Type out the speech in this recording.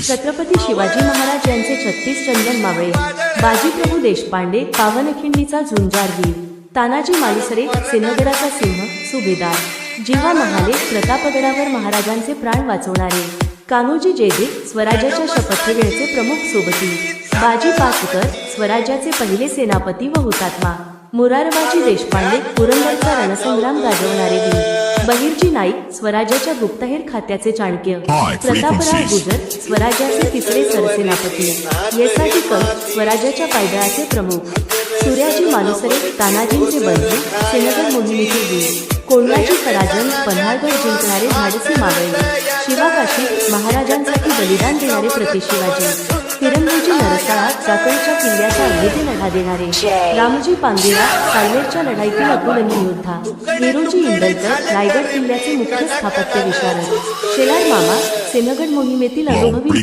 छत्रपती शिवाजी महाराज यांचे 36 चंदन मावळे, बाजीप्रभू देशपांडे पावनखिंडीचा झुंजारवीर, तानाजी मालुसरे सिंहगडाचा सिंह सुभेदार, जिवा महाले प्रतापगडावर महाराजांचे प्राण वाचवणारे, कान्होजी जयदेव स्वराज्याच्या शपथविधीचे प्रमुख सोबती, बाजी पाचकर स्वराज्याचे पहिले सेनापती व हुतात्मा, मोरारबाजी देशपांडे पुरंदरचा रणसंग्राम गाजवणारे वीर, बहिर्जी नाईक स्वराज्याच्या गुप्तहेर खात्याचे चाणक्य, प्रतापराव गुजर स्वराज्याचे तिसरे सरसेनापती, येसाजी कंस स्वराज्याच्या पायदळाचे प्रमुख, सूर्याजी मालुसरे तानाजींचे बंधू सिंहगड मोहिमेतील वीर, कोंडलाजी फराजन पन्हाळगड जिंकणारे धाडसी मावळे, शिवाकाशी महाराजांसाठी बलिदान देणारे प्रतिशिवाजी, तिरंगोजी नरसाळा चाकणच्या किल्ल्याचा अभेद्य लढा देणारे, रामजी पांगेरा सालवेरच्या लढाईतील अग्रगण्य योद्धा, हिरोजी इंदलकर रायगड किल्ल्याचे मुख्य स्थापत्य विशारद, शेलार मामा सिंहगड मोहिमेतील अनुभवी